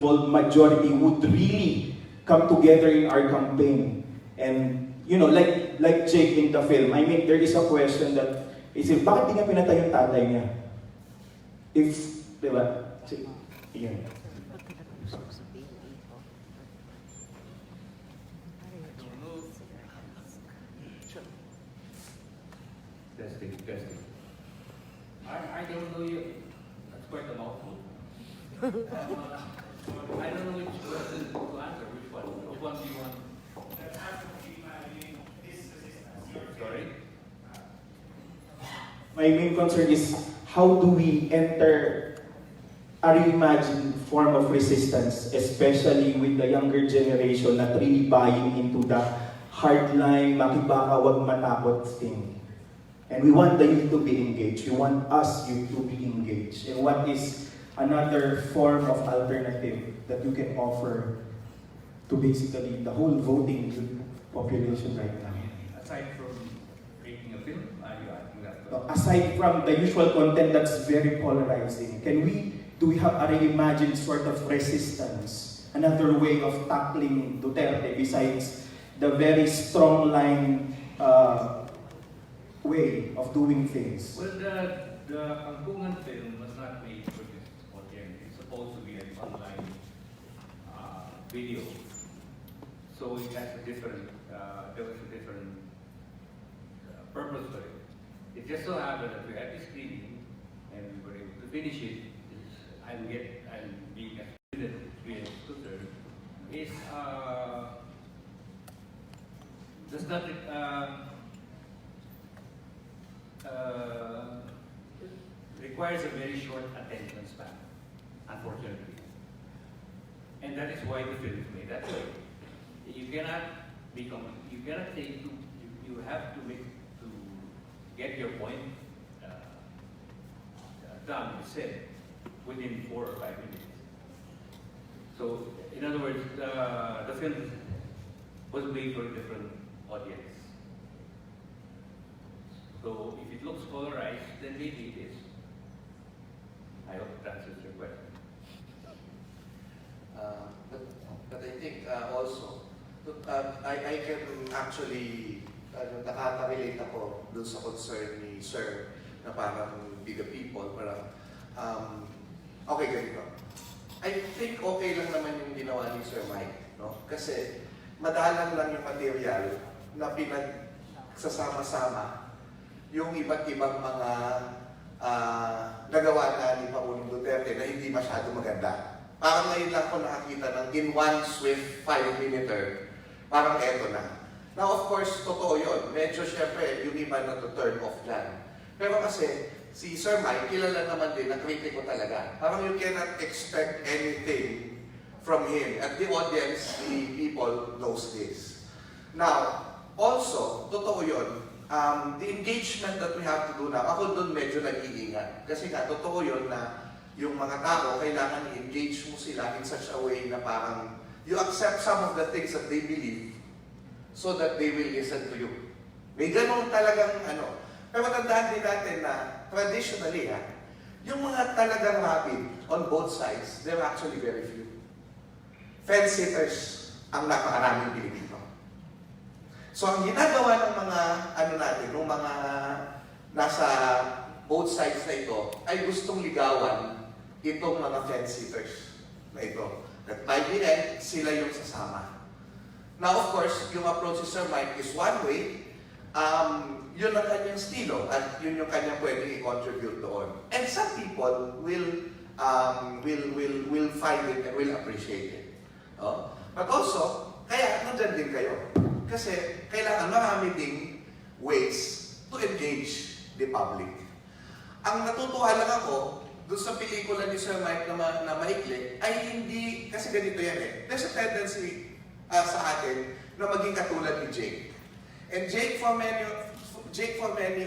majority would really come together in our campaign. And, you know, like Jake in the film, I mean, there is a question that is, bakit di niya pinatay yung tatay niya? If, di ba? Yan. Testing. I don't know you. That's quite a mouthful. I don't know which question to answer. Which one? Which one do you want? Sorry? My main concern is, how do we enter a reimagined form of resistance, especially with the younger generation not really buying into the hardline, makibaka, wag matakot thing. And we want the youth to be engaged. We want us youth to be engaged. And what is another form of alternative that you can offer to basically the whole voting population right now? Aside from making a film, are you asking that? Aside from the usual content that's very polarizing, do we have a reimagined sort of resistance? Another way of tackling Duterte besides the very strong line way of doing things? Well, the Kangkungan film was not made for this audience. It's supposed to be an online video. So it has a different, there was a different purpose for it. It just so happened that we had this screening and we were able to finish it. I'm being a student is does not requires a very short attention span, unfortunately. And that is why the film is made that way. You cannot take you have to get your point done, said, within 4 or 5 minutes. So, in other words, the film was made for a different audience. So, if it looks polarized, then maybe it is. I hope that answers your question. But I think also, I can actually, nakaka-relate ako dun sa concern ni Sir na parang bigger people, parang, okay, ganito. I think okay lang naman yung ginawa ni Sir Mike, no? Kasi madalang lang yung material na pinagsasama-sama yung iba't ibang mga nagawa na ni Pangulong Duterte na hindi masyado maganda. Parang ngayon lang ako nakakita ng in one swift 5-minute, parang eto na. Now, of course, totoo yun. Medyo syempre, yung iba na to turn off dyan. Pero kasi, si Sir Mike, kilala naman din na kritiko talaga. Parang you cannot expect anything from him. At the audience, the people knows this. Now, also, totoo yun. The engagement that we have to do now, ako doon medyo nag-iingat. Kasi nga, totoo yun na yung mga tao, kailangan i-engage mo sila in such a way na parang you accept some of the things that they believe so that they will listen to you. May ganun talagang ano. Pero tandaan din natin na traditionally, yung mga talagang rabid on both sides, they're actually very few. Fence-sitters ang napakaraming Pilipino. So ang ginagawa ng mga ano natin, ng mga nasa both sides na ito, ay gustong ligawan itong mga fence-sitters na ito. That by the end, sila yung sasama. Now, of course, yung approach si Sir Mike is one way. Yun ang kanyang estilo at yun yung kanyang pwedeng i-contribute doon. And some people will find it and will appreciate it. No? But also, kaya nandyan din kayo. Kasi kailangan marami ding ways to engage the public. Ang natutuwa lang ako, doon sa pelikula ni Sir Mike na maikli, ay hindi, kasi ganito yan eh. There's a tendency sa atin na maging katulad ni Jake. And Jake, for many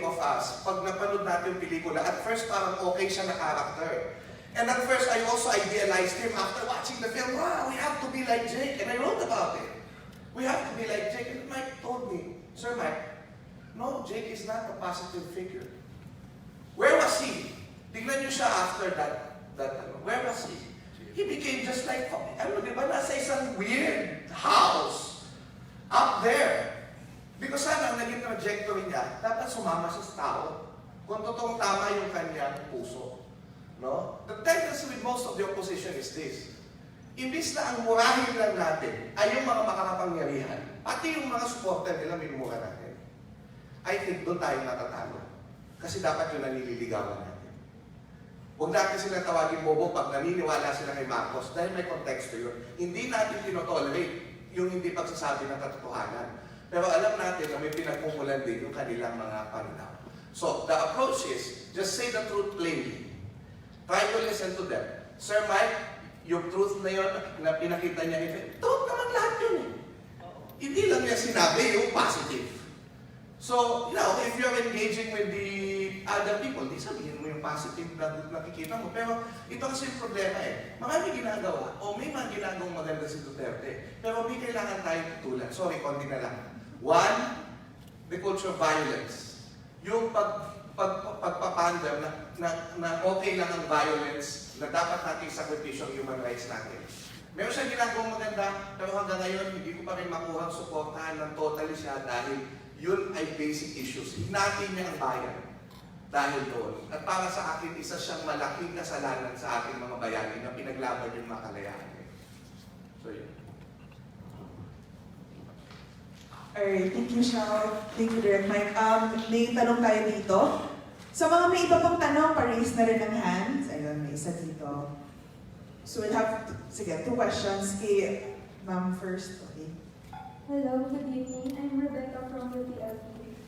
of us, pag napanood natin yung pelikula, at first parang okay siya na character. And at first, I also idealized him after watching the film. Wow, we have to be like Jake. And I wrote about it. We have to be like Jake. And Mike told me, Sir Mike, no, Jake is not a positive figure. Where was he? Tignan niyo siya after that where was he? he became just like, ano, di ba, nasa isang weird house up there. Because sana ang naging trajectory niya, dapat sumama siya sa tao. Kung totoong tama yung kanyang puso. No? The tendency with most of the opposition is this. Imbis na ang murahin lang natin ay yung mga makakapangyarihan, pati yung mga supporter nila minumura natin. I think doon tayo natatalo. Kasi dapat yung nanililigawan natin. Huwag natin sila tawagin bobo pag naniniwala sila kay Marcos dahil may konteksto yun. Hindi natin tinotolerate yung hindi pagsasabi ng katotohanan. Pero alam natin na may pinagmumulan din yung kanilang mga pananaw. So, the approach is, just say the truth plainly. Try to listen to them. Sir Mike, yung truth na yun na pinakita niya, truth naman lahat yun eh. Hindi lang niya sinabi yung positive. So, you know, if you're engaging with the other people, di sabihin mo yung positive na nakikita mo. Pero ito kasi yung problema eh. Marami ginagawa, o may mga ginagawang maganda si Duterte, pero may kailangan tayong tutulan. Sorry, konti na lang. One, the culture of violence. Yung pagpapandam na okay lang ang violence, na dapat natin sakripisyo ang human rights natin. Meron siyang ginagawang maganda, pero hanggang ngayon, hindi ko pa rin makuha ang suportahan ng totally siya dahil yun ay basic issues. Hinati niya ang bayan dahil doon. At para sa akin, isa siyang malaking kasalanan sa ating mga bayani na pinaglaban yung mga kalayaan. So yun. Alright, thank you, Xiao. Thank you, Direk Mike. May tanong tayo dito. Sa mga may iba pang tanong, pa-raise na rin ang hands. Ayun, may isa dito. So we'll have, sige, 2 questions. Kay ma'am first. Okay. Hello, good evening. I'm Rebecca from UTLP.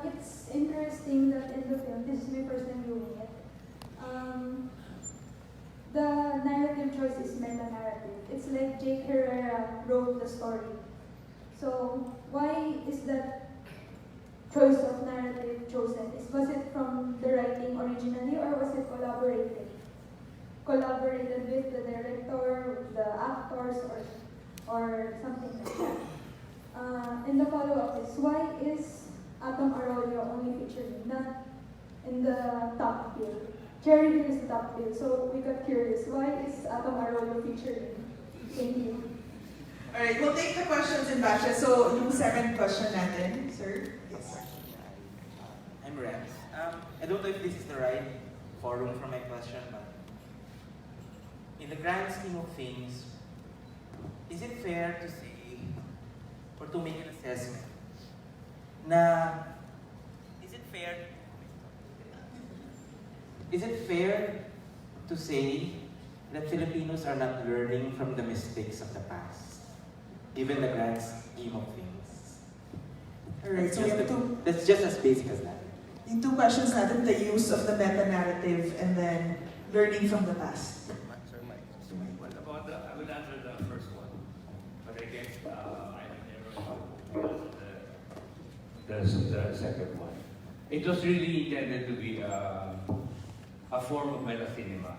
It's interesting that in the film, this is my first time viewing it, the narrative choice is meta-narrative. It's like Jake Herrera wrote the story. So, why is that choice of narrative chosen? Was it from the writing originally or was it collaborated? Collaborated with the director, with the actors, or something like that. And the follow-up is, why is Atom Arroyo only featured, not in the top bill? Cherry Hill is the top bill, so we got curious, why is Atom Arroyo featured? Thank you. Alright, we'll take the questions in batches. So, yung second question natin, sir. Yes. I'm Rex. I don't know if this is the right forum for my question, but in the grand scheme of things, is it fair to say, or to make an assessment, is it fair to say that Filipinos are not learning from the mistakes of the past, given the grand scheme of things? Alright, so we have two. That's just as basic as that. Yung 2 questions natin, the use of the meta-narrative and then learning from the past. Well, about I would answer the first one, but I guess I never the second one. It was really intended to be a form of meta cinema.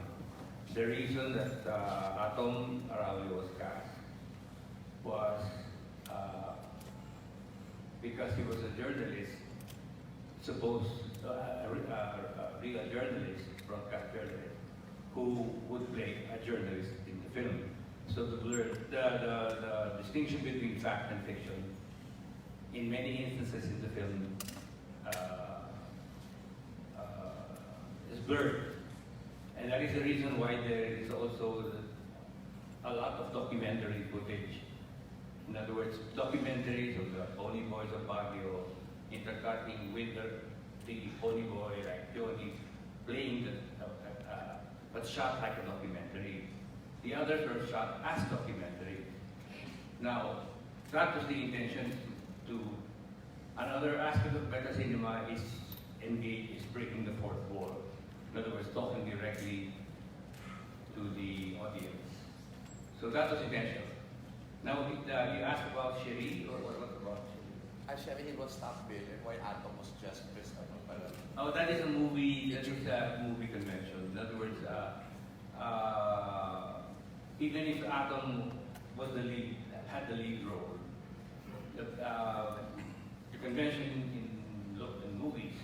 The reason that Atom Arroyo was cast was because he was a journalist, a real journalist, broadcast journalist, who would play a journalist in the film. So the distinction between fact and fiction, in many instances in the film, is blurred. And that is the reason why there is also a lot of documentary footage. In other words, documentaries of the Pony Boys of Baguio intercutting with the Pony Boy, like Johnny, playing but shot like a documentary. The others were shot as documentary. Now, that was the intention to. Another aspect of meta cinema is breaking the fourth wall. In other words, talking directly to the audience. So that was intentional. Now, you asked about Sherry, or what about Sherry? Sherry Hill was top bill and why Atom was just Chris. Oh, that is a movie. That is a movie convention. In other words, even if Atom was had the lead role, the convention in movies,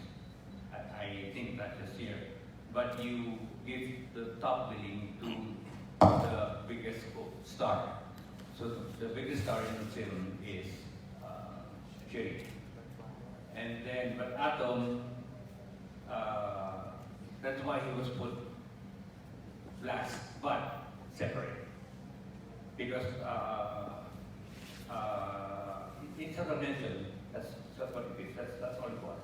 I think not just here, but you give the top billing to the biggest star. So the biggest star in the film is Jay. And then, but Atom, that's why he was put last, but separate. Because it's not a mental, that's what it is, that's all it was.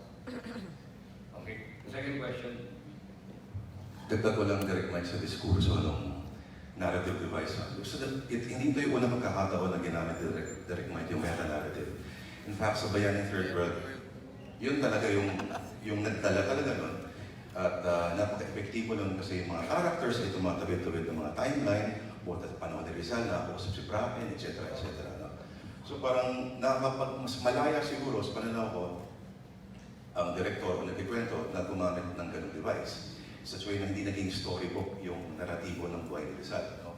Okay, the second question. Dagdag ko lang Direk Mike sa diskurso ng narrative device. So hindi ito yung unang magkakataon na ginamit Direk Mike yung meta-narrative. In fact, sa Bayaning Third World, yun talaga yung nagdala talaga nun. At napaka-epektibo nun kasi yung mga characters ay tumatawid-tawid ng mga timeline, buhat at panahon ni Rizal, nakakusap si Prapen, etc. No? So parang mas malaya siguro sa pananaw ko ang director o nagkikwento na gumamit ng ganung device. Such way na hindi naging storybook yung naratibo ng buhay ni Rizal. No?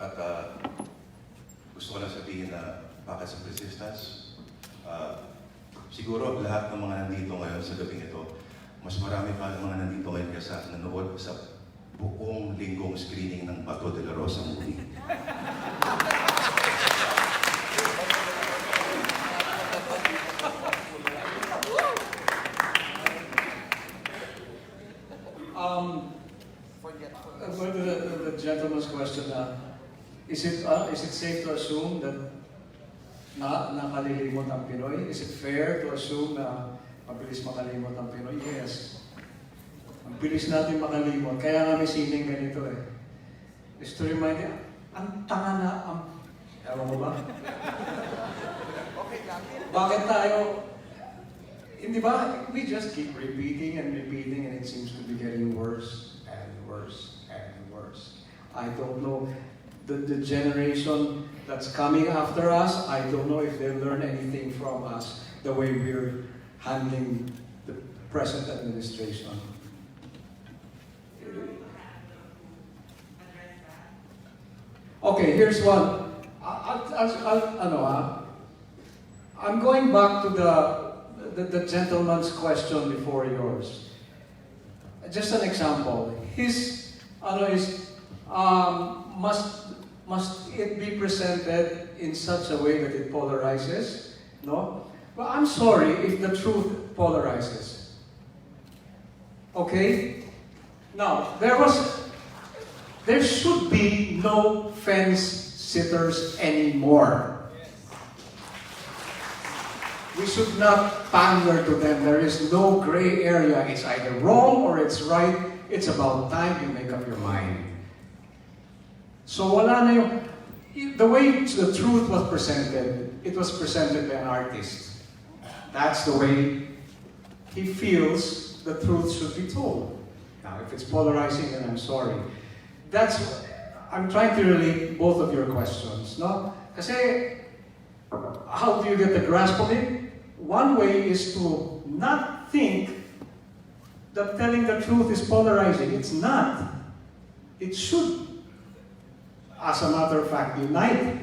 At gusto ko lang sabihin na bakit sa Resistance, siguro lahat ng mga nandito ngayon sa gabing ito, mas marami pa ng mga nandito ngayon kasi nanood sa buong linggong screening ng Bato de la Rosa movie. Going to the gentleman's question, is it safe to assume that nakalilimot ang Pinoy? Is it fair to assume na mabilis makalimot ang Pinoy? Yes. Ang bilis natin makalimot. Kaya nga may sining ganito eh. Is to remind you, ang tanga na ang... Ewan mo ba? Bakit tayo... Hindi ba? We just keep repeating and repeating and it seems to be getting worse and worse and worse. I don't know. The generation that's coming after us, I don't know if they'll learn anything from us, the way we're handling the present administration. Okay, here's one. I'm going back to the gentleman's question before yours. Just an example. Must it be presented in such a way that it polarizes? No? Well, I'm sorry if the truth polarizes. Okay? Now, there should be no fence sitters anymore. We should not pander to them. There is no gray area. It's either wrong or it's right. It's about time you make up your mind. So wala na yung... The way the truth was presented, it was presented by an artist. That's the way he feels the truth should be told. Now, if it's polarizing, then I'm sorry. I'm trying to relate both of your questions, no? Kasi, how do you get the grasp of it? One way is to not think that telling the truth is polarizing. It's not. It should, as a matter of fact, unite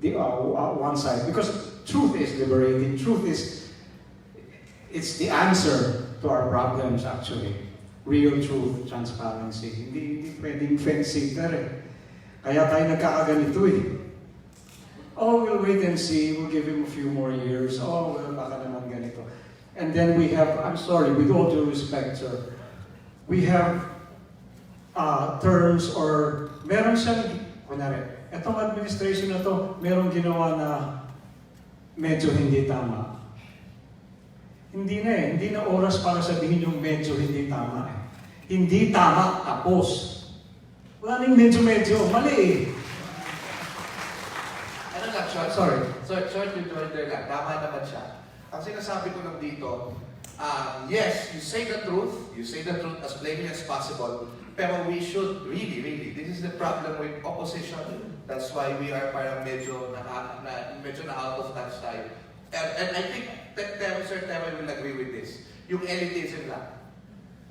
the one side. Because truth is liberating. Truth is, it's the answer to our problems actually. Real truth, transparency. Hindi pwedeng fence-sitter eh. Kaya tayo nagkakaganito eh. Oh, we'll wait and see. We'll give him a few more years. Oh, well, baka naman ganito. And then we have, I'm sorry, with all due respect, sir, we have terms or meron siyang, kunwari, etong administration na to, meron ginawa na medyo hindi tama. Hindi na oras para sabihin yung medyo hindi tama eh. Hindi tama, tapos. Wala nang medyo, mali eh. Ano lang siya? Sorry. Sorry to interrupt lang. Tama naman siya. Ang sinasabi ko lang dito, yes, you say the truth as plainly as possible, pero we should really, this is the problem with opposition. That's why we are parang medyo na out of touch tayo. And I think that Sir Teroy will agree with this. Yung elitism lang.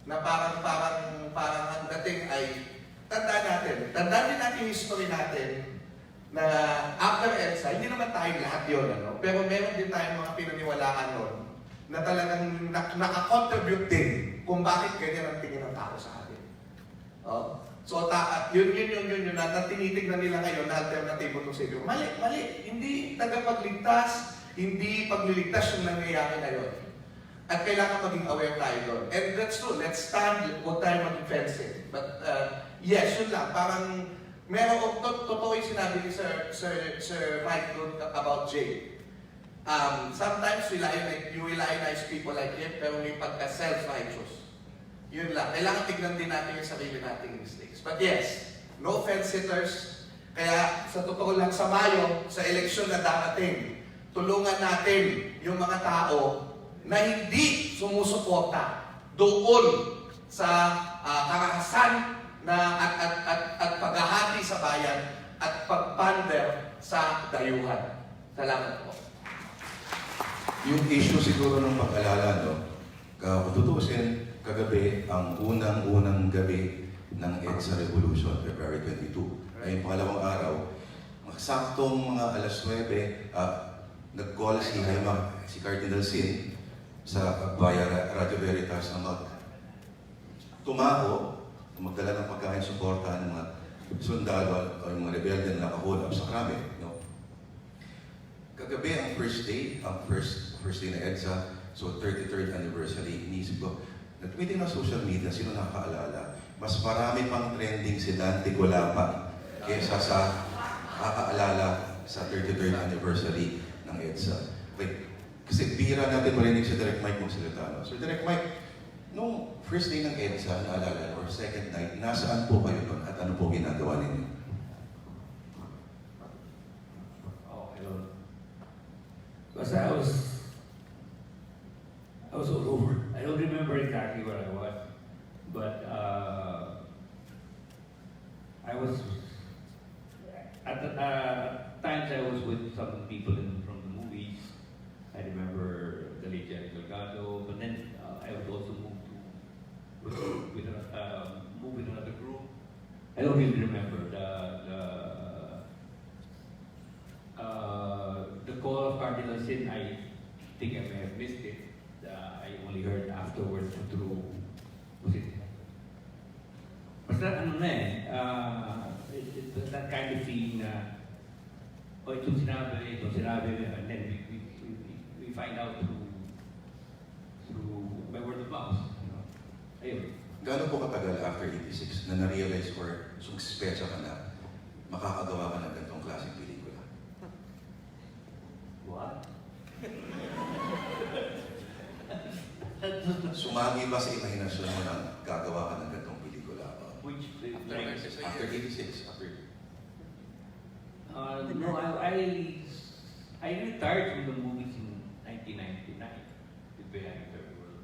Na parang ang dating ay, tandaan din natin yung history natin na after EDSA, hindi naman tayong lahat yun, ano? Pero meron din tayong mga pinaniwalaan nun na talagang nakakontribute din kung bakit ganyan ang tingin ng tao sa atin. Oh? So, yun na tinitignan nila ngayon na alternatibo ng Savior. Mali. Hindi tagapagligtas, hindi pagliligtas yung nangyayari ngayon. At kailangan maging aware tayo doon. And that's true. Let's stand, huwag tayo mag-defensive. But yes, yun lang. Parang meron, totoo yung sinabi ni Sir Mike about Jay. Sometimes you will lionize people like him, pero may pagka-self-righteous. Yun lang. Kailangan tignan din natin yung sarili nating mistakes. But yes, no fence-sitters. Kaya sa totoo lang sa Mayo, sa eleksyon na darating, tulungan natin yung mga tao na hindi sumusuporta doon sa karahasan na at paghahati sa bayan at pagpander sa dayuhan. Salamat po. Yung issue siguro ng pag-alala, no? Kung tutuusin, kagabi, ang unang gabi ng EDSA Revolution, February 22. Ay yung pangalawang araw, saktong mga alas 9, nag-call si Cardinal Sin sa Radio Veritas na tumako, magdala ng pagkain suportahan ng mga sundalo o yung mga rebelde na nakahold up sa krami. No? Kagabi, ang first day na EDSA, so 33rd anniversary, inisip ko, nag-meeting ng social media, sino nakakaalala? Mas marami pang trending si Dante Golapa kaysa sa nakakaalala sa 33rd anniversary ng EDSA. Wait, kasi bihira natin marinig si Direk Mike magsalita. So Direk Mike, nung first day ng EDSA, naalala, or second night, nasaan po kayo doon at ano po ginagawa ninyo? Oh, hello. Because I was all over. I don't remember exactly where I was, but I was at times I was with some people from the movies. I remember the late Jerry Delgado, but then I would also move with another group. I don't really remember the call of Cardinal Sin. I think I may have missed it. I only heard afterwards through, was it? Basta ano na it's that kind of feeling na, itong sinabi, and then we find out through by word of mouth. You know? Ayun. Gaano po katagal after 86 na na-realize or sumispecha ka na makakagawa ka ng ganitong klaseng pelikula? What? Sumagi ba sa imahinasyon mo na gagawa ka ng ganitong pelikula? Which After 86, after... No, I retired from the movies in 1999 with Bayaning Third World.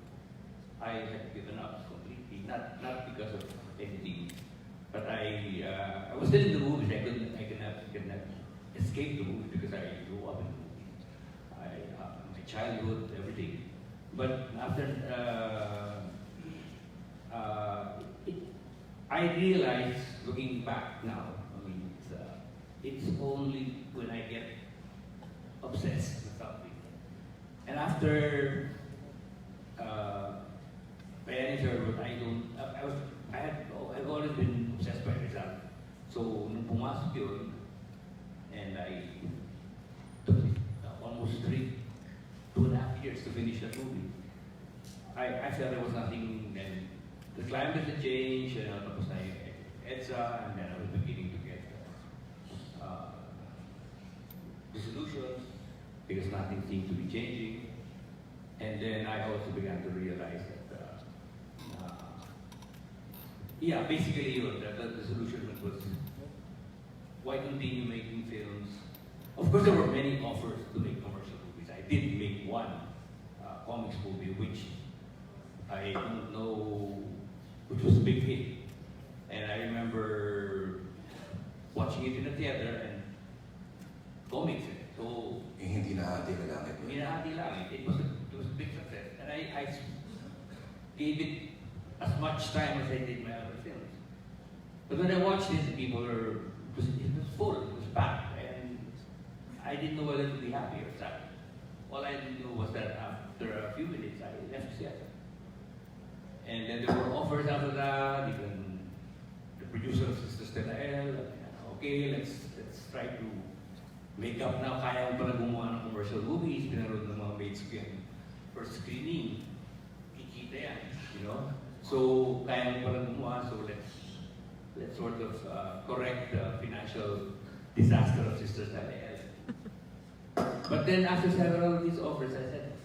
I had given up completely, not because of anything, but I was still in the movies. I cannot escape the movies because I grew up in the movies. My childhood, everything. But after I realized, looking back now, I mean, it's only when I get obsessed with something. And after Bayaning Third World, I've always been obsessed by result. So nung pumasok yun, and I took almost 2.5 years to finish that movie. I felt there was nothing, and the climate had changed, and tapos na yung EDSA, and then I was beginning to get disillusions because nothing seemed to be changing. And then I also began to realize that, basically the solution was, why continue making films? Of course, there were many offers to make commercial movies. I did make one comics movie, which I don't know, which was a big hit. And I remember watching it in the theater and comics it. So, hindi nahati na langit. Hindi nahati langit. It was a big success. And I gave it as much time as I did my other films. But when I watched it, people it was full, it was packed. And I didn't know whether to be happy or sad. All I didn't know was that after a few minutes, I left theater. And then there were offers after that, even the producer of Sisters de la L, okay, let's try to make up now. Kaya mo pala gumawa ng commercial movies, pinaroon ng mga mates ko yan. First screening, kikita yan, you know? So, kaya mo pala gumawa, so let's sort of correct the financial disaster of Sisters de la L. But then after several of these offers, I said,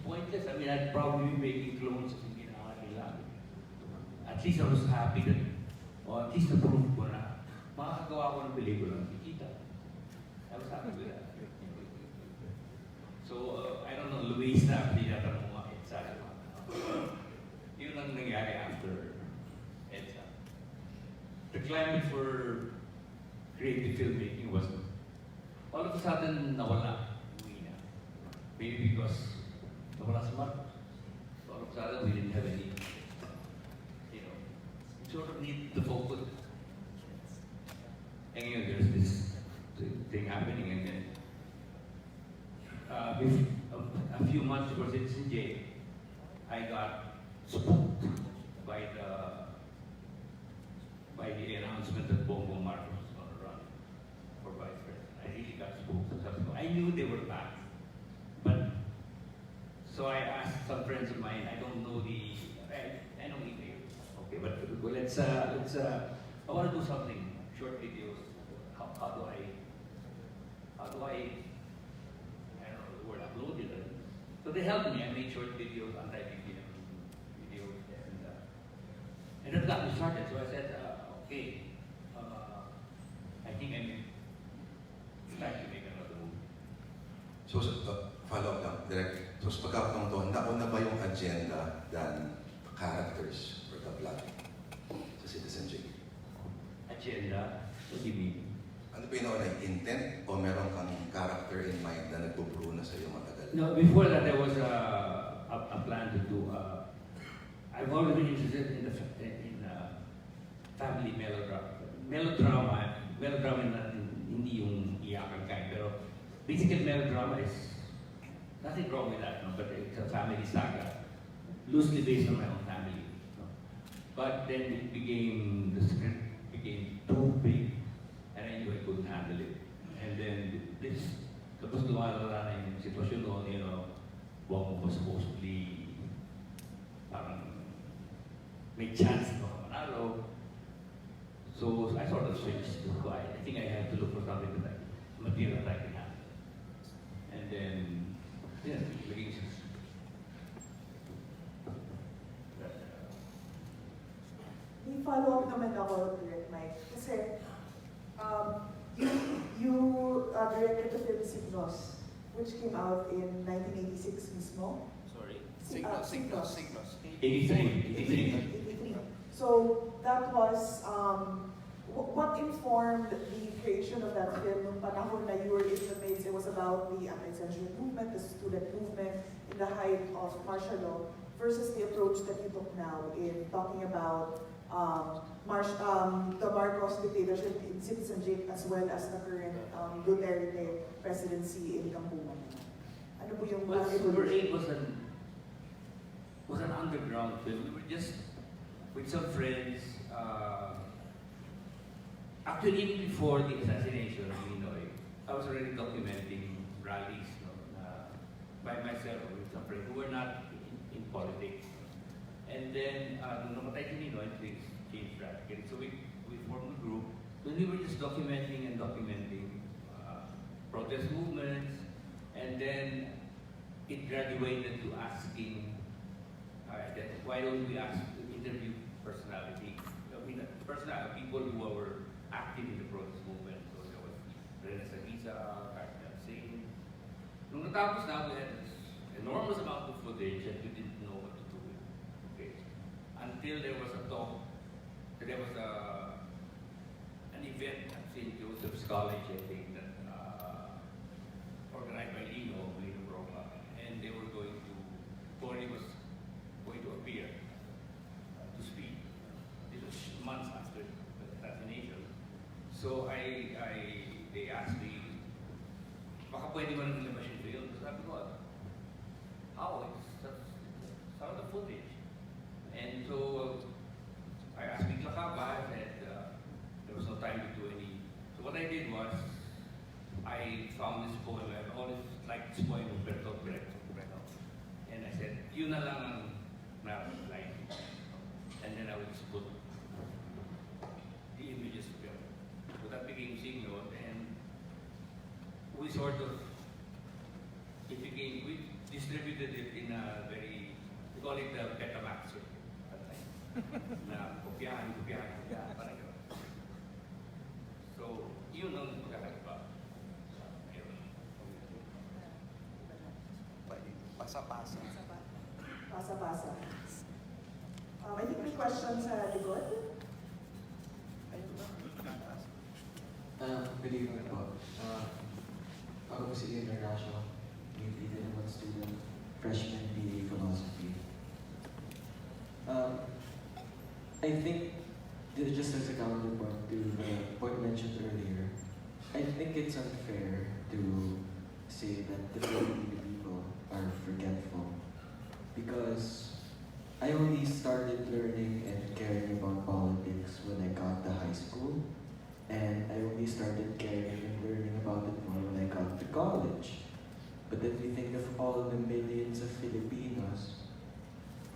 pointless. I mean, I'd probably be making clones of hindi na nila. At least I was happy that, or at least na-prove ko na, makakagawa ko ng pelikula ng kikita. I was happy with that. So, I don't know, Luis na, hindi natanong mo EDSA. Yun ang nangyari after EDSA. The climate for creative filmmaking was all of a sudden nawala. Maybe because nawala sa market. All of a sudden we didn't have any, you know, sort of need the focus. And you know, there's this thing happening and then a few months before Citizen J, I got spooked by the announcement that Bongo Marcos was going to run for vice president. I really got spooked. I knew they were back, but so I asked some friends of mine. I don't know I know email. Okay, but well, let's I want to do something, short videos. How do I don't know the word, upload it. So they helped me. I made short videos, anti-BPM videos, and that got me started. So I said, okay, I think I'm trying to make another movie. So, follow up lang, Direk. So, sa pagkakataon to, nauna ba yung agenda than characters for the plot sa Citizen J? Agenda? What do you mean? Ano pa yung nauna, intent o meron kang character in mind na nagbuburo na sa'yo matagal? No, before that there was a plan to do, I've always been interested in family melodrama. Melodrama na hindi yung iyakan kind, pero basically melodrama is nothing wrong with that, no? But it's a family saga, loosely based on my own family. No? But then the script became too big, and I knew I couldn't handle it. And then tapos lumalala na yung sitwasyon noon, you know, Bongo was supposedly parang may chance na manalo. So I sort of switched to quiet. I think I have to look for something that material that I can handle. And then, yeah, looking May follow-up naman ako, Direk Mike. Kasi, you directed the film Signos, which came out in 1986 mismo. Sorry? Signos. 83. So, that was, what informed the creation of that film nung panahon na you were in the midst? It was about the anti-censorship movement, the student movement, in the height of martial law, versus the approach that you took now in talking about the Marcos dictatorship in Citizen J as well as the current Duterte presidency in Kangkungan. Ano po yung Well, Super 8 was an underground film. We were just with some friends. Actually, even before the assassination of Ninoy, I was already documenting rallies by myself with some friends who were not in politics. And then, nung namatay si Ninoy, things changed radically. So we formed a group. Then we were just documenting protest movements. And then it graduated to asking, why don't we interview personalities? I mean, people who were active in the protest movement. So there was Renesagisa, Karnal Singh. Nung natapos na, we had this enormous amount of footage and we didn't know what to do with it. Okay. Until there was a talk, there was an event at St. Joseph's College, I think, that organized by Lino Rama, and they were Tony was going to appear to speak. This was months after the assassination. So they asked me, baka pwede mo nang ilabas yung film? Sabi ko, how? It's out of the footage. And so I asked Bigla Kama, time to do any. So what I did was, I found this poem, I always liked this poem of Bertolt Brecht. And I said, yun na lang ang line. And then I would just put the images together. So that became Signal, and we sort of, we distributed it in a very, we call it the Betamax. Na kopyahan, parang gano'n. So, yun ang pagkakaiba. Pasa-pasa. Pasa-pasa. I think may question sa likod. Good evening po. Ako po si Direk Mike de Leon, student, freshman BA Philosophy. I think, just as a counterpoint to the point mentioned earlier, I think it's unfair to say that the Filipino people are forgetful, because I only started learning and caring about politics when I got to high school, and I only started caring and learning about it more when I got to college. But then we think of all the millions of Filipinos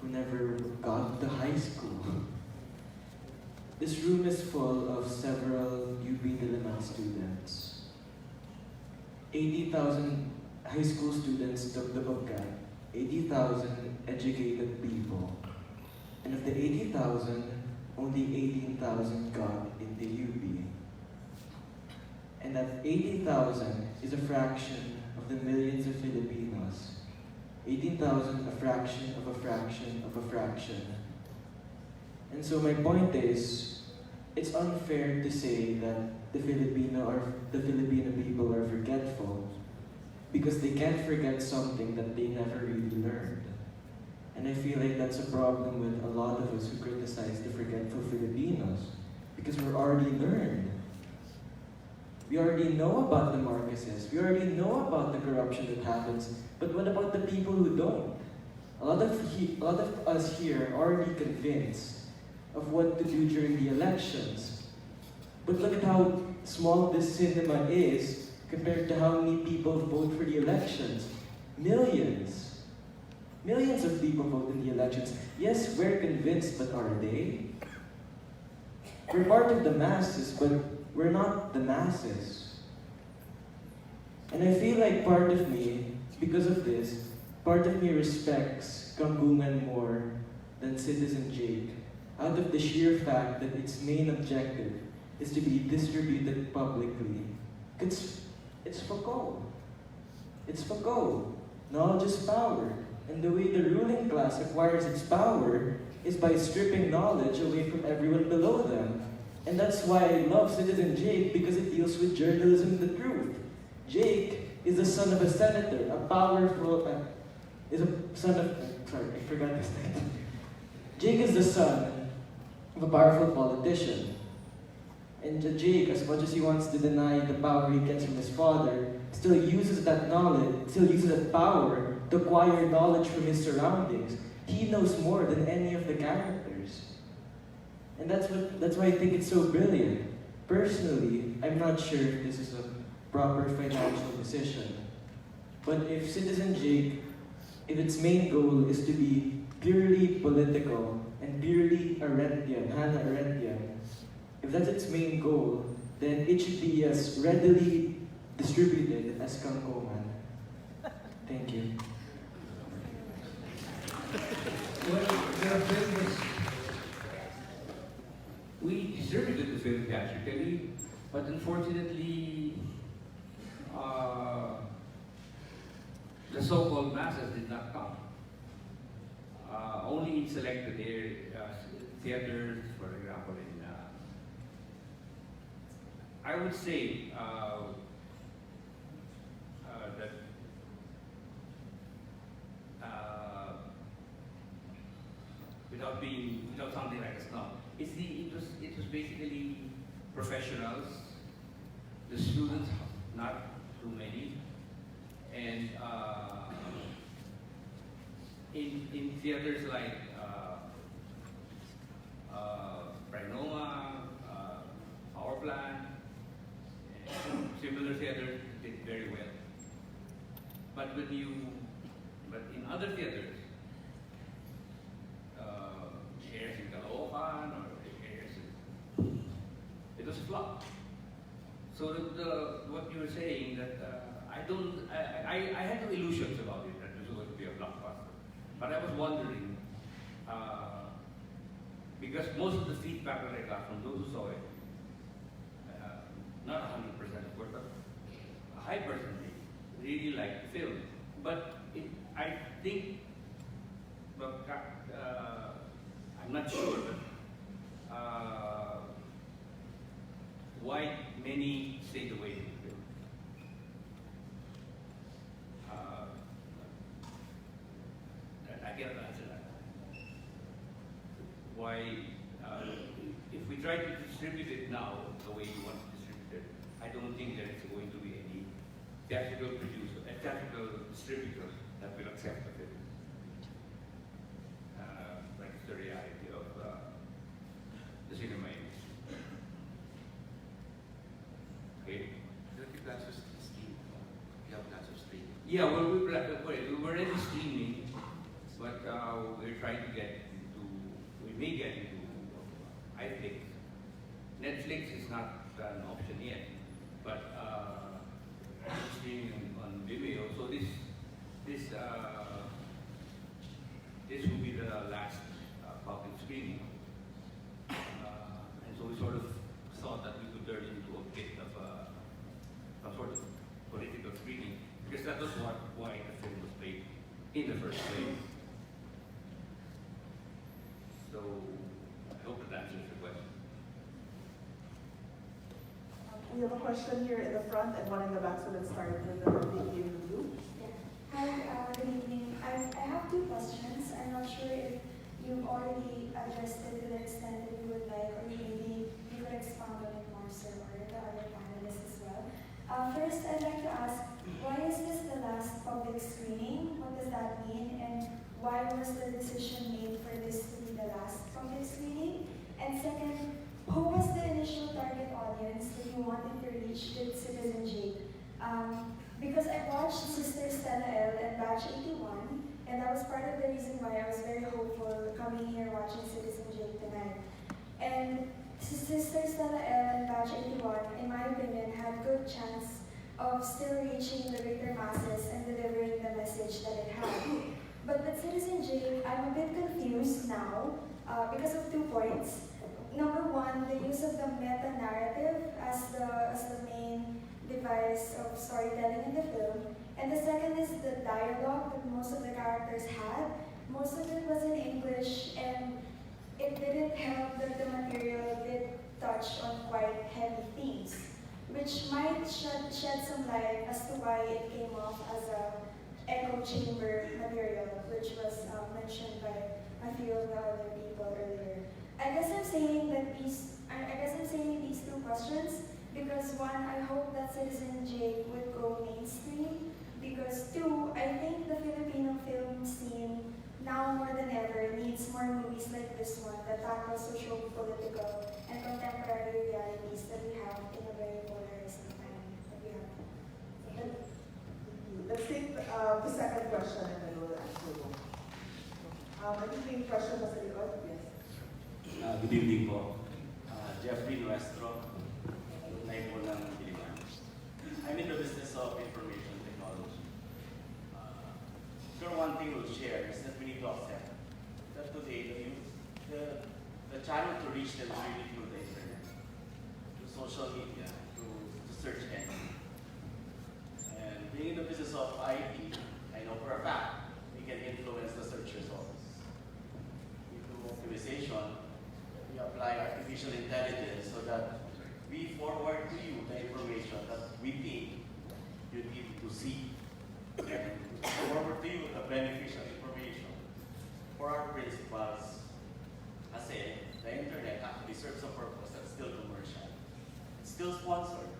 who never got to high school. This room is full of several UP Diliman students. 80,000 high school students took the Bugcat, 80,000 educated people. And of the 80,000, only 18,000 got into UP. And that 80,000 is a fraction of the millions of Filipinos. 18,000, a fraction of a fraction of a fraction. And so my point is, it's unfair to say that the Filipino people are forgetful, because they can't forget something that they never really learned. And I feel like that's a problem with a lot of us who criticize the forgetful Filipinos, because we're already learned. We already know about the Marcoses, we already know about the corruption that happens, but what about the people who don't? A lot of us here are already convinced of what to do during the elections. But look at how small this cinema is compared to how many people vote for the elections. Millions. Millions of people vote in the elections. Yes, we're convinced, but are they? We're part of the masses, but we're not the masses. And I feel like part of me, because of this, part of me respects Kangkungan more than Citizen Jake, out of the sheer fact that its main objective is to be distributed publicly. It's Foucault. It's Foucault. Knowledge is power. And the way the ruling class acquires its power is by stripping knowledge away from everyone below them. And that's why I love Citizen Jake, because it deals with journalism, the truth. Jake is the son of a senator, a powerful, is a son of, sorry, I forgot his name. Jake is the son of a powerful politician. And Jake, as much as he wants to deny the power he gets from his father, still uses that knowledge, still uses that power to acquire knowledge from his surroundings. He knows more than any of the characters. And that's why I think it's so brilliant. Personally, I'm not sure if this is a proper financial decision. But if Citizen Jake, if its main goal is to be purely political and purely Arendtian, Hannah Arendtian, if that's its main goal, then it should be as readily distributed as Kangkungan. Thank you. Well, the film is, we distributed the film theatrically, but unfortunately, the so-called masses did not come. Only in selected theaters, for example, I would say that without sounding like a snob, it was basically professionals, the students, not too many, and in theaters like Prinoma, Power Plant, similar theaters did very well. But in other theaters, airs in Caloocan or airs it was a flop. So what you were saying that I had no illusions about it that this was going to be a blockbuster. But I was wondering, because most of the feedback that I got from those who saw it, not 100% of course, but a high percentage really liked the film. But I think, I'm not sure, but why many stayed away from the film. I cannot answer that. Why, if we try to distribute it now the way you want to distribute it, I don't think there is going to be any theatrical producer, a theatrical distributor that will accept the film. That's the reality of the cinema industry. Okay. Don't you plans to stream? You have plans to stream? Yeah, well, we're already streaming, but we're trying to get into, we may get into, I think, Netflix is not an option yet, but streaming on Vimeo. So this will be the last public screening. And so we sort of thought that we could turn into a bit of a sort of political screening, because that was why the film was made in the first place. So I hope that answers your question. We have a question here in the front and one in the back, so let's start with the video review. Hi, good evening. I have two questions. I'm not sure if you've already addressed it to the extent that you would like, or maybe you could expand on it more, sir, or the other panelists as well. First, I'd like to ask, why is this the last public screening? What does that mean? And why was the decision made for this to be the last public screening? And second, who was the initial target audience that you wanted to reach with Citizen Jake? Because I watched Sister Stella L and Batch 81, and that was part of the reason why I was very hopeful coming here watching Citizen Jake tonight. And Sister Stella L and Batch 81, in my opinion, had good chance of still reaching the greater masses and delivering the message that it had. But with Citizen Jake, I'm a bit confused now because of 2 points. Number one, the use of the meta-narrative as the main device of storytelling in the film. And the second is the dialogue that most of the characters had. Most of it was in English, and it didn't help that the material did touch on quite heavy themes, which might shed some light as to why it came off as a echo chamber material, which was mentioned by a few of the other people earlier. I guess I'm saying these 2 questions because 1, I hope that Citizen Jake would go mainstream, because 2, I think the Filipino film scene now more than ever needs more movies like this one that tackle social, political, and contemporary realities that we have in a very polarizing time that we have. Let's take the second question and then we'll answer both. I think the question was a record, yes. Good evening po. Jeffrey Nuestro, alumni po ng Diliman. I'm in the business of information technology. Sure, one thing we'll share is that we need to accept that today the channel to reach them is really through the internet, through social media, through search engine. And being in the business of IT, I know for a fact we can influence the search results. We do optimization. We apply artificial intelligence so that we forward to you the information that we think you need to see, and forward to you the beneficial information. For our principals, as said, the internet actually serves a purpose that's still commercial. It's still sponsored,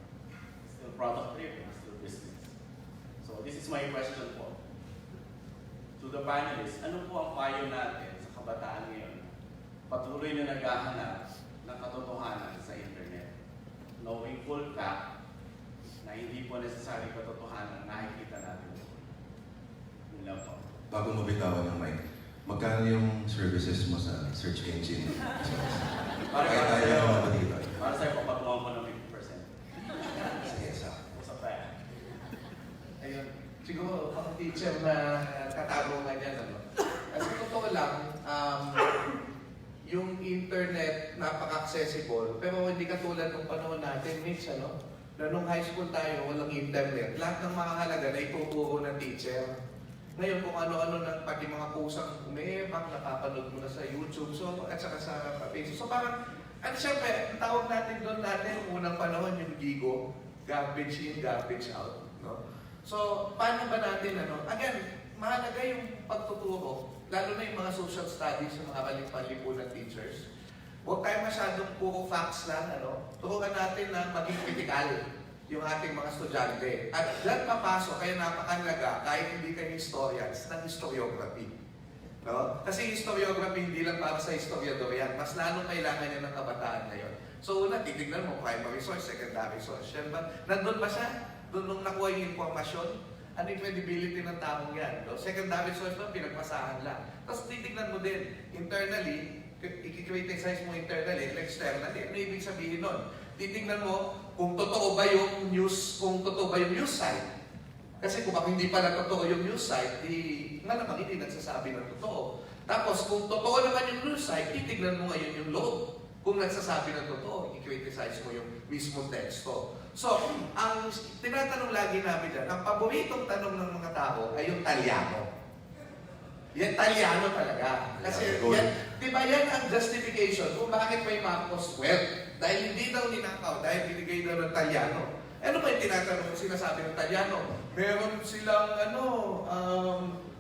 it's still product driven, it's still business. So this is my question po. To the panelists, ano po ang payo natin sa kabataan ngayon? Patuloy na naghahanap ng katotohanan sa internet, knowing full fact na mo necessary katotohanan na nakikita natin. Yun lang po. Bago mabitawan ng mic, magkano yung services mo sa search engine? Para Kaya tayo mga dito. Para sa'yo, papatuwa ko ng 50%. Sige, sa. Usap tayo. Ayun, siguro pang teacher na katarungan yan, ano? Kasi totoo lang, yung internet napaka-accessible, pero hindi katulad ng panahon natin, Mitch, ano? Na nung high school tayo, walang internet. Lahat ng makakalaga na ituturo ng teacher. Ngayon, kung ano-ano na pati mga kusang umiiyak, napapanood mo na sa YouTube, so, at saka sa Facebook. So parang, at syempre, ang tawag natin doon unang panahon yung gigo, garbage in, garbage out. No? So, paano ba natin, again, mahalaga yung pagtuturo, lalo na yung mga social studies, yung mga kalipalipunan teachers. Huwag tayo masyadong puro facts lang, turuan natin na maging critical yung ating mga estudyante. At dyan papasok, kaya napakalaga, kahit hindi kayo historians, ng historiography. No? Kasi historiography hindi lang para sa historiador yan, mas lalong kailangan niya ng kabataan ngayon. So una, titignan mo, primary source, secondary source. Yan ba? Nandun ba siya? Doon nung nakuha yung informasyon? Ano yung credibility ng taong yan? No? Secondary source ba? Pinagpasahan lang. Tapos titignan mo din, internally, i-criticize mo internally, externally. Ano ibig sabihin nun? Titignan mo kung totoo ba yung news, site. Kasi kung hindi pala totoo yung news site, malamang hindi nagsasabi ng totoo. Tapos kung totoo naman yung news site, titignan mo ngayon yung load. Kung nagsasabi ng totoo, i-criticize mo yung mismong teksto. So, ang tinatanong lagi namin dyan, ang paboritong tanong ng mga tao ay yung Talyano. Yan Talyano talaga. Kasi di ba yan ang justification kung bakit may Marcos wealth. Dahil hindi daw ninakaw, dahil binigay daw ng Talyano. Ano ba yung tinatanong kung sinasabi ng Talyano? Meron silang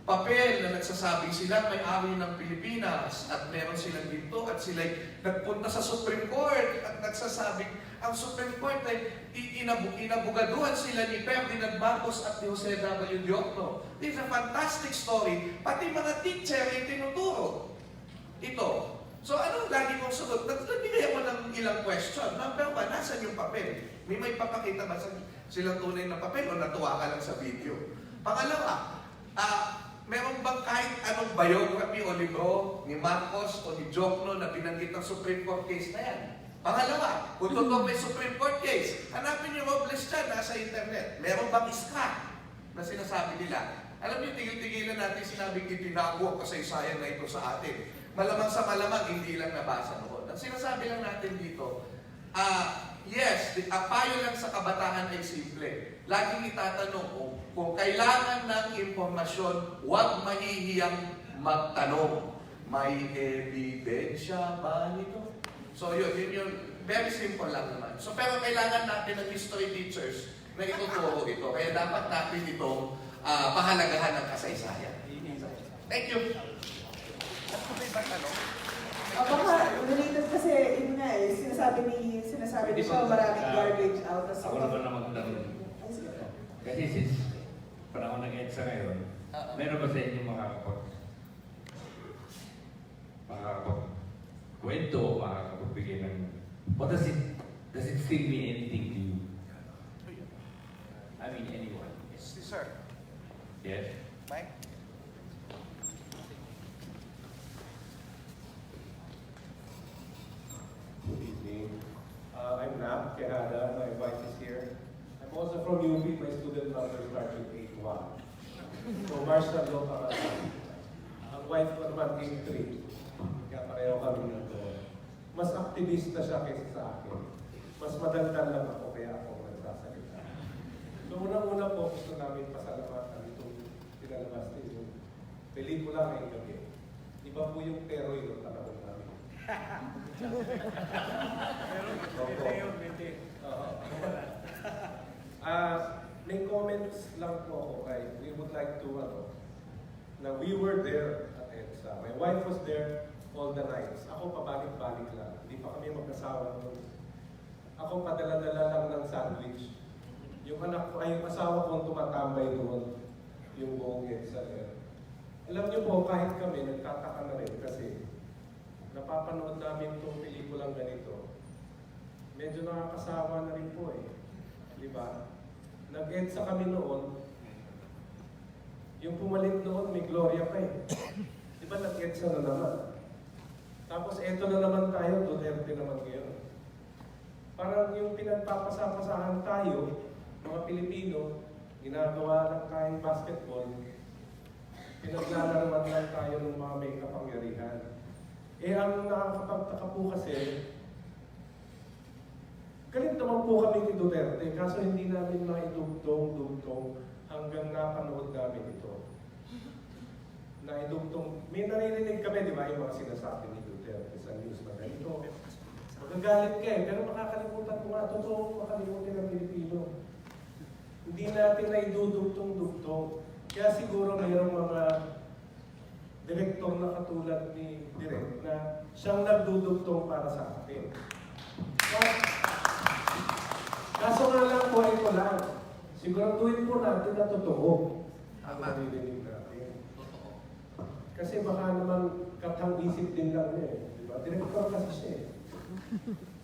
papel na nagsasabing sila may-ari ng Pilipinas at meron silang dito at sila nagpunta sa Supreme Court at nagsasabing ang Supreme Court ay inabugaduhan sila ni Ferdinand Marcos at ni Jose W. Diokno. This is a fantastic story. Pati mga teacher ay tinuturo. Ito. So anong lagi kong sagot? Nagbigay ako ng ilang question. Number one, nasan yung papel? May papakita ba silang tunay na papel o natuwa ka lang sa video? Pangalawa, meron bang kahit anong biography o libro ni Marcos o ni Diokno na binanggit ng Supreme Court case na yan? Pangalawa, kung totoo may Supreme Court case, hanapin yung Robles dyan, nasa internet. Meron bang iska na sinasabi nila? Alam niyo, tigil-tigilan natin sinabing itinago kasaysayan na ito sa atin. Malamang sa malamang, hindi lang nabasa noon. Ang sinasabi lang natin dito, yes, payo lang sa kabataan ay simple. Laging itatanong kung kailangan ng impormasyon, huwag mahihiyang magtanong. May ebidensya ba nito? So yun, very simple lang naman. So pero kailangan natin ng history teachers na ituturo ito. Kaya dapat natin itong pahalagahan ng kasaysayan. Thank you. Baka related kasi yun nga sinasabi ni siya maraming garbage out. Ako naman na magtanong. Kasi since panahon ng EDSA ngayon, meron ba sa inyo makakapag-kwento, makakapagbigay ng... What does it still mean anything to you? I mean anyone. Yes, sir. Yes? Mike? Good evening. I'm Nap Quejada. My wife is here. I'm also from UP. My student number starts with 81. So, Mars na doon para sa ang wife ko naman 83. Kaya pareho kami nito. Mas aktivista siya kaysa sa akin. Mas madaldal lang ako kaya ako nagsasalita. So, unang-una po gusto namin pasalamatan itong pinalabas din yung pelikula ngayong gabi. Iba po yung Teroy ng panahon namin. May comments lang po ako kay we would like to na we were there at EDSA. My wife was there all the nights. Ako pabalik-balik lang. Hindi pa kami magkasawa noon. Ako padala-dala lang ng sandwich. Yung anak ko, ay yung asawa kong tumatambay doon yung buong EDSA. Alam niyo po, kahit kami, nagtataka na rin kasi napapanood namin itong pelikulang ganito. Medyo nakakasawa na rin po eh. Di ba? nag-EDSA kami noon, yung pumalit noon may Gloria pa eh. Di ba nag-EDSA na naman? Tapos eto na naman tayo, Duterte naman ngayon. Parang yung pinagpapasapasahan tayo, mga Pilipino, ginagawa lang tayong basketball, pinaglalaruan lang tayo ng mga may kapangyarihan. Eh ang nakakapagtaka po kasi, galit naman po kami ni Duterte, kaso hindi namin maidugtong-dugtong hanggang napanood namin ito. Naidugtong, may naririnig kami, di ba, yung mga sinasabi ni Duterte sa news na ganito. Magagalit ka eh, pero makakalimutan mo nga, totoo makalimutan ng Pilipino. Hindi natin naidudugtong-dugtong. Kaya siguro mayroong mga direktor na katulad ni Direk na siyang nagdudugtong para sa atin. Kaso nga lang po, ito lang. Siguraduhin po natin na totoo ang maririnig natin. Kasi baka naman katang isip din lang niya eh. Diba? Direktor kasi siya eh.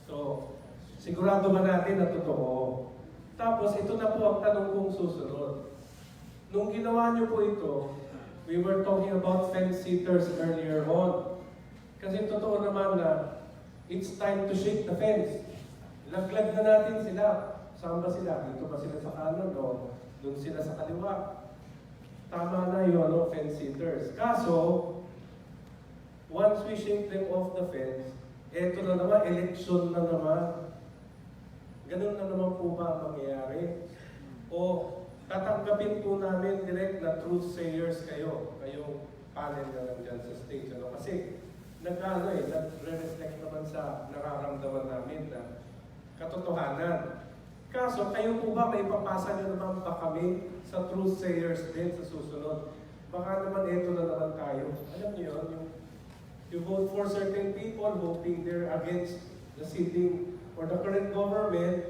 So, sigurado ba natin na totoo? Tapos, ito na po ang tanong kong susunod. Nung ginawa niyo po ito, we were talking about fence-sitters earlier on. Kasi totoo naman na it's time to shake the fence. Laglag na natin sila. Saan ba sila? Dito ba sila sa kanan o doon sila sa kaliwa? Tama na yun, no? Fence-sitters. Kaso, once we shake them off the fence, eto na naman, election na naman. Ganun na naman po ba ang mangyayari? O tatanggapin po namin direct na truth sayers kayo, kayong panel na nandyan sa stage. Ano? Kasi nagre-reflect naman sa nararamdaman namin na katotohanan. Kaso, kayo po ba may papasa nyo naman ba kami sa truth sayers din sa susunod? Baka naman eto na naman tayo. Alam niyo yun, you vote for certain people hoping they're against the sitting or the current government,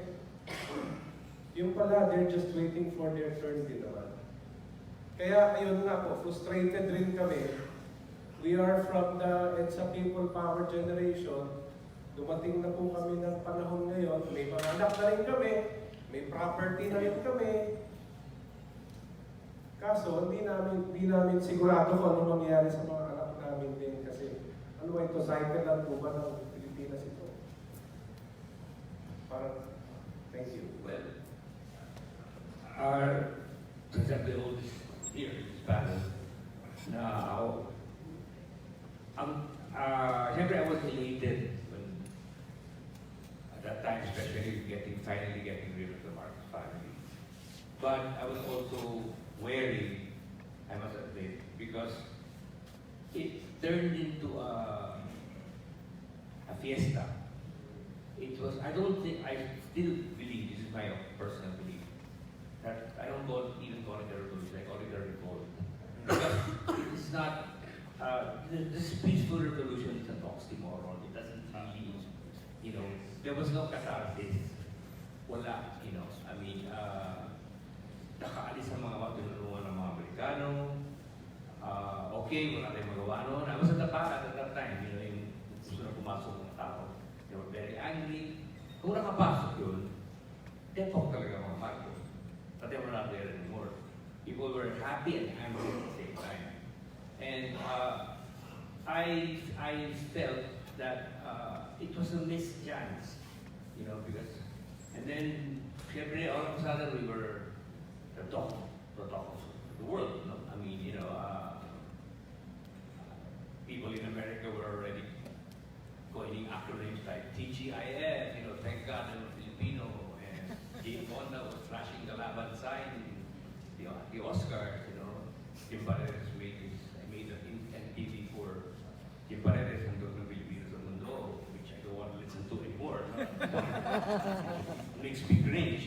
yung pala, they're just waiting for their turn din naman. Kaya, ayun nga po, frustrated rin kami. We are from the EDSA People Power generation. Dumating na po kami ng panahon ngayon. May mga anak na rin kami. May property na rin kami. Kaso, hindi namin sigurado kung ano mangyayari sa mga anak namin din. Kasi, ano ba ito, cycle lang po ba ng Pilipinas ito? Parang, thank you. Well, since I'm the oldest here in this panel, siyempre I was elated when, at that time, especially finally getting rid of the Marcos family. But I was also wary, I must admit, because it turned into a fiesta. It was, I still believe, this is my personal belief, that I don't even call it a revolution, I call it a revolt. Because it is not, this peaceful revolution is an oxymoron. It doesn't really, there was no catharsis. Wala, I mean, nakaalis ang mga tinulungan ng mga Amerikano. Okay, wala tayong magawa noon. I was at the back at that time, yung gusto na pumasok ng tao. They were very angry. Kung nakapasok yun, depok talaga mga Marcos. But they were not there anymore. People were happy and angry at the same time. And I felt that it was a missed chance, because, and then, syempre, all of a sudden we were the top of the world, I mean, people in America were already coining acronyms like TGIF, thank God I'm a Filipino, and Jane Fonda was flashing the Laban sign, the Oscars, Kim Paredes I made an NTV for Kim Paredes and Dr. Filipinos sa mundo, which I don't want to listen to anymore. Makes me cringe.